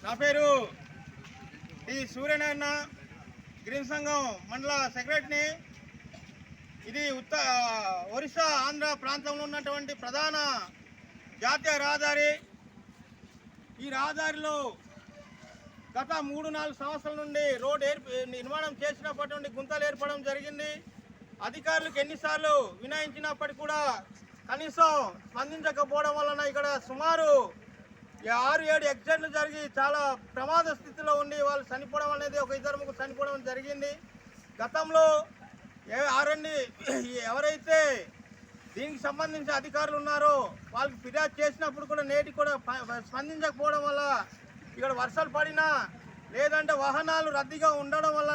నా పేరు T Suryanarayana, green సంఘం మండల సెక్రటరీని. ఇది ఒరిస్సా ఆంధ్ర ప్రాంతంలో ఉన్నటువంటి ప్రధాన జాతీయ రహదారి. ఈ రహదారిలో గత 3-4 సంవత్సరాల నుండి రోడ్ నిర్మాణం చేసినప్పటి నుండి గుంతలు ఏర్పడడం జరిగింది. అధికారులకు ఎన్నిసార్లు వినయించినప్పటికీ కూడా కనీసం స్పందించకపోవడం వలన ఇక్కడ సుమారు 6-7 యాక్సిడెంట్లు జరిగి చాలా ప్రమాద స్థితిలో ఉండి వాళ్ళు చనిపోవడం అనేది, ఒక 2-3 చనిపోవడం జరిగింది. గతంలో ఎవరైతే దీనికి సంబంధించి అధికారులు ఉన్నారో వాళ్ళకి ఫిర్యాదు చేసినప్పుడు కూడా నేటికి కూడా స్పందించకపోవడం వల్ల ఇక్కడ వర్షాలు పడినా లేదంటే వాహనాలు రద్దీగా ఉండడం వల్ల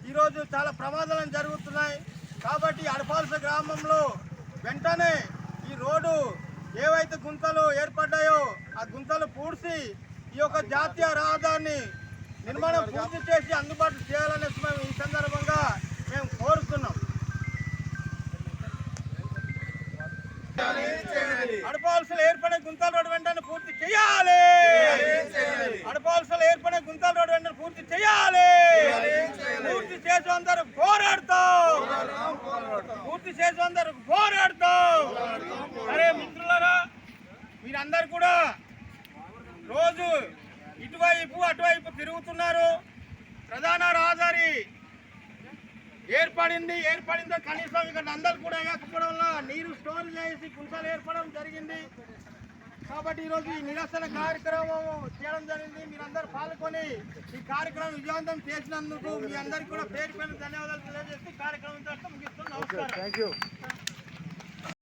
ఈరోజు చాలా ప్రమాదాలు జరుగుతున్నాయి. కాబట్టి అడపాల్స గ్రామంలో వెంటనే ఈ రోడ్డు ఏవైతే గుంతలు ఏర్పడ్డాయో ఆ గుంతలు పూడ్చి ఈ యొక్క జాతీయ రహదారిని నిర్మాణం పూర్తి చేసి అందుబాటు చేయాలనేసి మేము ఈ సందర్భంగా మేము కోరుతున్నాం. అడపాల్సలు ఏర్పడే గుంతల రోడ్డు వెంటనే పూర్తి చేయాలి. అడపాల్సలు ఏర్పడే గుంతల రోడ్డు వెంటనే పూర్తి చేయాలి. పూర్తి చేసేందరూ పోరాడతాం. పూర్తి చేసేందరూ పోరాడతాం. అరే మిత్రులారా, మీరందరూ కూడా రోజు ఇటువైపు అటువైపు తిరుగుతున్నారు. ప్రధాన రహదారి ఏర్పడిందో కనీసం ఇక్కడ అందరు కూడా వేయకపోవడం వల్ల నీరు స్టోర్ చేసి గుంతలు ఏర్పడడం జరిగింది. కాబట్టి ఈరోజు ఈ నిరసన కార్యక్రమం చేయడం జరిగింది. మీరందరూ పాల్గొని ఈ కార్యక్రమం విజయవంతం చేసినందుకు మీ అందరికీ కూడా పేరు ధన్యవాదాలు తెలియజేస్తూ కార్యక్రమం ముగిస్తున్నాం. నమస్కారం.